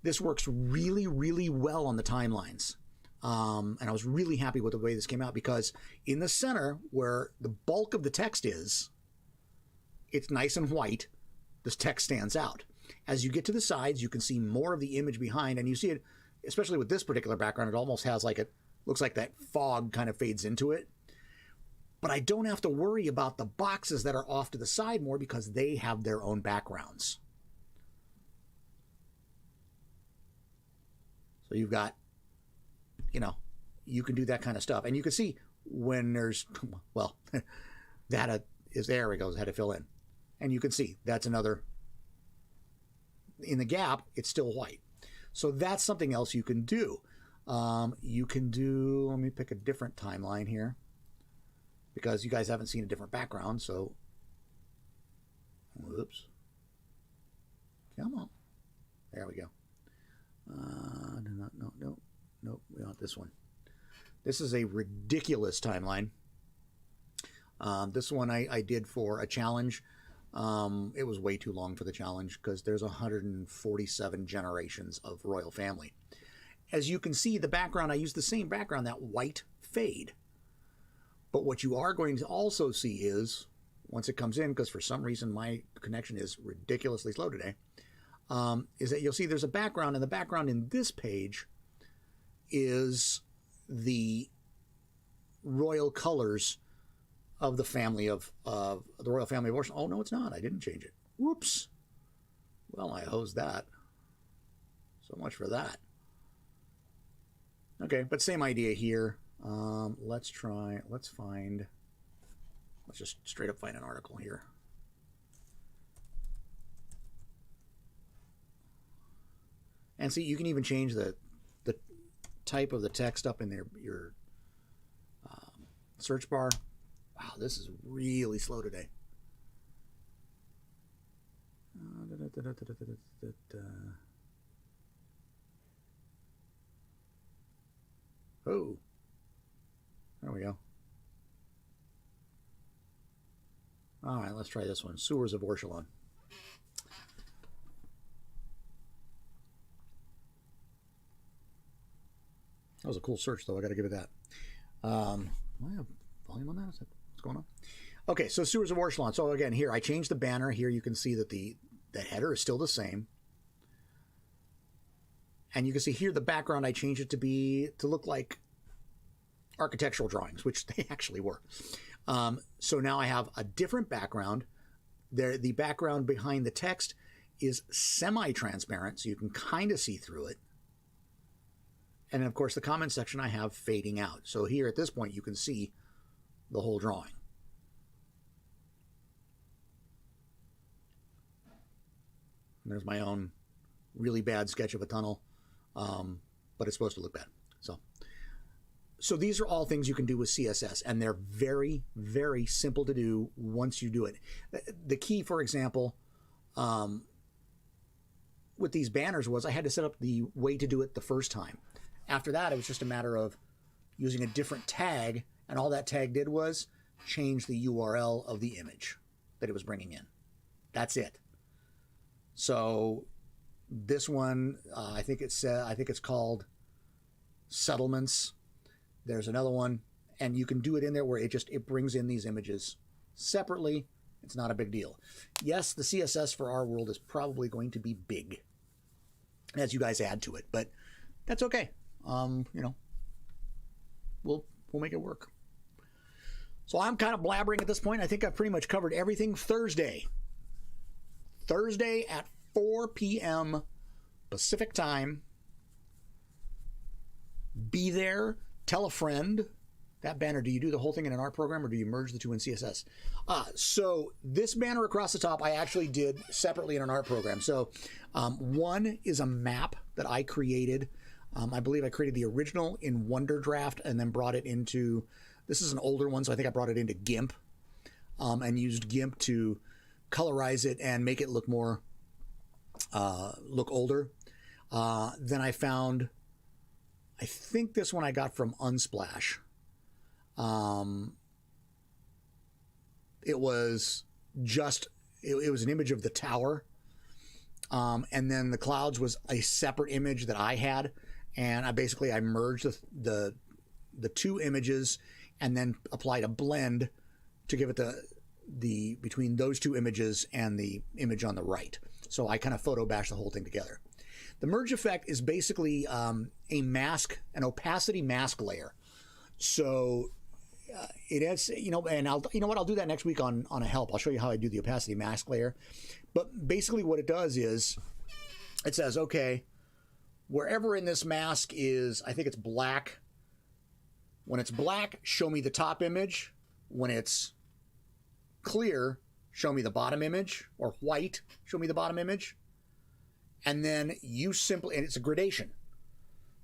This works really, really well on the timelines. And I was really happy with the way this came out, because in the center where the bulk of the text is, it's nice and white. This text stands out. As you get to the sides, you can see more of the image behind, and you see it, especially with this particular background, it almost has like looks like that fog kind of fades into it. But I don't have to worry about the boxes that are off to the side more, because they have their own backgrounds. So you've got, you can do that kind of stuff. And you can see when there's, well, that is, there it goes, had to fill in. And you can see that's another, in the gap, it's still white. So that's something else you can do. You can do, let me pick a different timeline here, because you guys haven't seen a different background. So, whoops. Come on. There we go. Nope, we want this one. This is a ridiculous timeline. This one I did for a challenge. It was way too long for the challenge, because there's 147 generations of royal family. As you can see, the background, I used the same background, that white fade. But what you are going to also see is, once it comes in, because for some reason my connection is ridiculously slow today, is that you'll see there's a background, and the background in this page is the royal colors of the family of the royal family of Orson. Oh, no, it's not. I didn't change it. Whoops. Well, I hosed that. So much for that. Okay, but same idea here. Let's just straight up find an article here. And see, you can even change the type of the text up in your search bar. Wow, this is really slow today. Oh, there we go. All right, let's try this one. Sewers of Orchelon. That was a cool search, though. I got to give it that. Do I have volume on that? Is that what's going on? Okay, so Sewers of Orchelon. So again, here I changed the banner. Here you can see that the header is still the same, and you can see here the background. I changed it to look like architectural drawings, which they actually were. So now I have a different background. The background behind the text is semi-transparent, so you can kind of see through it. And of course, the comment section I have fading out. So here at this point, you can see the whole drawing. And there's my own really bad sketch of a tunnel, but it's supposed to look bad. So these are all things you can do with CSS, and they're very, very simple to do once you do it. The key, for example, with these banners was I had to set up the way to do it the first time. After that, it was just a matter of using a different tag, and all that tag did was change the URL of the image that it was bringing in. That's it. So this one, I think it's called Settlements. There's another one, and you can do it in there where it brings in these images separately. It's not a big deal. Yes, the CSS for our world is probably going to be big as you guys add to it, but that's okay. You know, we'll make it work. So I'm kind of blabbering at this point. I think I've pretty much covered everything. Thursday at 4 p.m. Pacific time. Be there. Tell a friend. That banner, do you do the whole thing in an art program or do you merge the two in CSS? So this banner across the top, I actually did separately in an art program. So one is a map that I created. I believe I created the original in WonderDraft and then brought it into, this is an older one, so I think I brought it into GIMP and used GIMP to colorize it and make it look more, look older. Then I found, I think this one I got from Unsplash. It was just, it was an image of the tower. And then the clouds was a separate image that I had. And I merged the two images and then applied a blend to give it the between those two images and the image on the right. So I kind of photo bashed the whole thing together. The merge effect is basically a mask, an opacity mask layer. So it has, and I'll do that next week on a help. I'll show you how I do the opacity mask layer. But basically what it does is it says, okay, wherever in this mask is, I think it's black. When it's black, show me the top image. When it's clear, show me the bottom image, or white, show me the bottom image. And then and it's a gradation.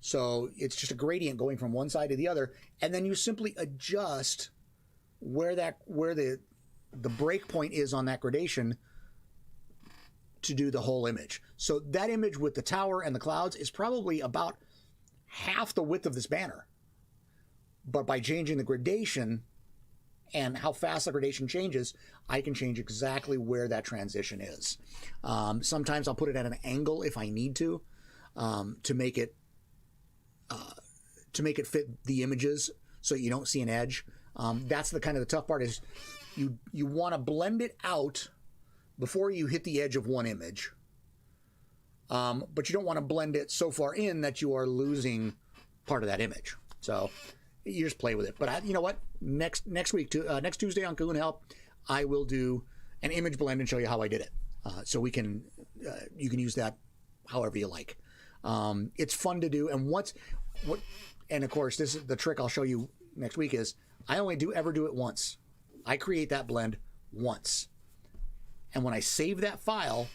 So it's just a gradient going from one side to the other. And then you simply adjust where the break point is on that gradation to do the whole image. So that image with the tower and the clouds is probably about half the width of this banner. But by changing the gradation and how fast the gradation changes, I can change exactly where that transition is. Sometimes I'll put it at an angle if I need to make it fit the images so you don't see an edge. That's the tough part is you want to blend it out before you hit the edge of one image. But you don't want to blend it so far in that you are losing part of that image. So you just play with it. But you know what? Next week, next Tuesday on Kahuna HELP, I will do an image blend and show you how I did it. So you can use that however you like. It's fun to do. And of course, this is the trick I'll show you next week is I only ever do it once. I create that blend once. And when I save that file,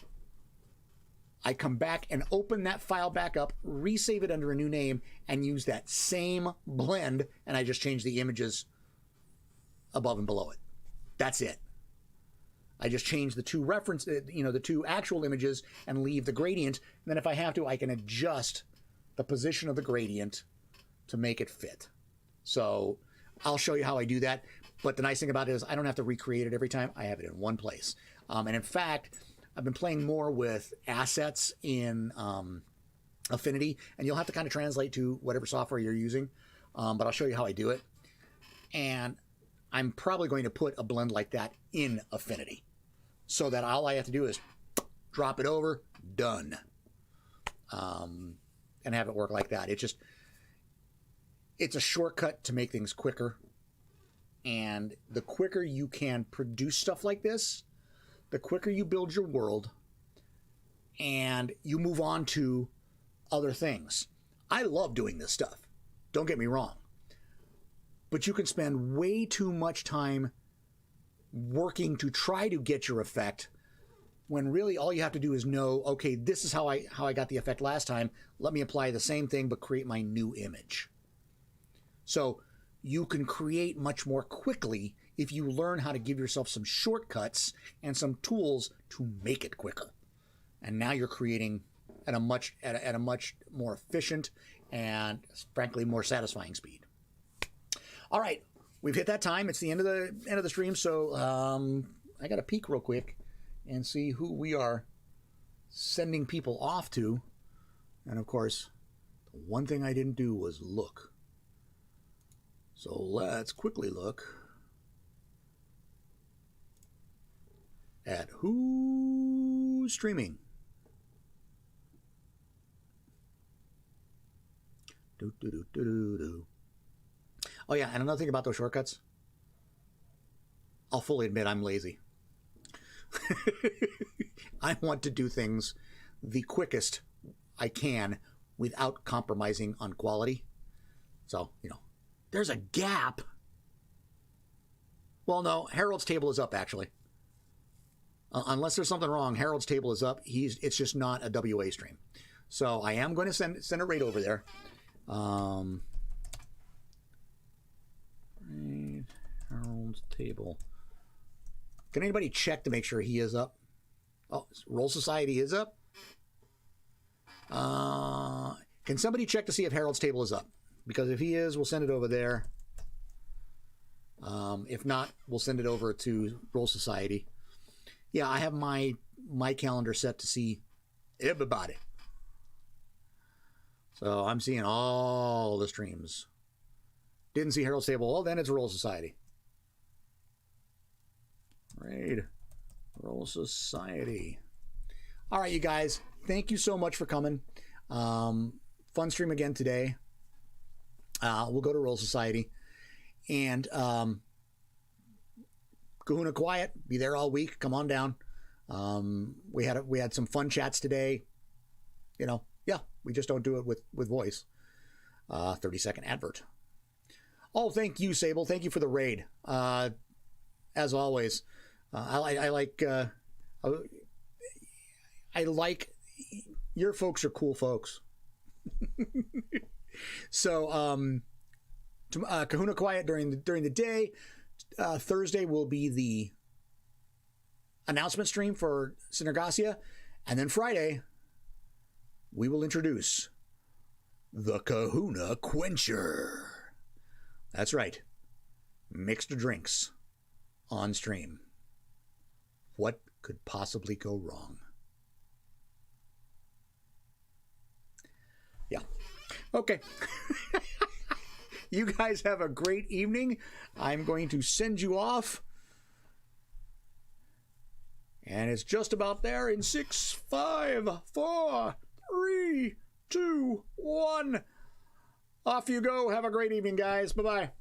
I come back and open that file back up, resave it under a new name, and use that same blend, and I just change the images above and below it. That's it. I just change the two the two actual images and leave the gradient. And then if I have to, I can adjust the position of the gradient to make it fit. So I'll show you how I do that. But the nice thing about it is I don't have to recreate it every time. I have it in one place. And in fact, I've been playing more with assets in Affinity, and you'll have to kind of translate to whatever software you're using. But I'll show you how I do it. And I'm probably going to put a blend like that in Affinity so that all I have to do is drop it over, done. And have it work like that. It's a shortcut to make things quicker. And the quicker you can produce stuff like this, the quicker you build your world and you move on to other things. I love doing this stuff. Don't get me wrong. but you can spend way too much time working to try to get your effect when really all you have to do is know, okay, this is how I got the effect last time. Let me apply the same thing but create my new image. So you can create much more quickly if you learn how to give yourself some shortcuts and some tools to make it quicker. And now you're creating at a much more efficient and frankly more satisfying speed. All right, we've hit that time. It's the end of the stream, so I got to peek real quick and see who we are sending people off to. And of course, the one thing I didn't do was look. So let's quickly look at who's streaming. Oh yeah, and another thing about those shortcuts, I'll fully admit I'm lazy. I want to do things the quickest I can without compromising on quality. So, there's a gap. Well, no, Harold's table is up, actually. Unless there's something wrong, Harold's table is up. It's just not a WA stream. So I am going to send it right over there. Harold's table. Can anybody check to make sure he is up? Oh, Roll Society is up. Can somebody check to see if Harold's table is up? Because if he is, we'll send it over there. If not, we'll send it over to Roll Society. Yeah, I have my calendar set to see everybody. So I'm seeing all the streams. Didn't see Harold's table. Well, then it's Roll Society. Right. Roll Society. All right, you guys. Thank you so much for coming. Fun stream again today. We'll go to Roll Society. And Kahuna Quiet, be there all week. Come on down. We had some fun chats today. Yeah, we just don't do it with voice. 30-second advert. Oh, thank you, Sable. Thank you for the raid. As always, I like your folks are cool folks. So Kahuna Quiet during the day. Thursday will be the announcement stream for Synergasia, and then Friday we will introduce the Kahuna Quencher. That's right, mixed drinks on stream. What could possibly go wrong? Yeah. Okay. You guys have a great evening. I'm going to send you off. And it's just about there in 6, 5, 4, 3, 2, 1. Off you go. Have a great evening, guys. Bye-bye.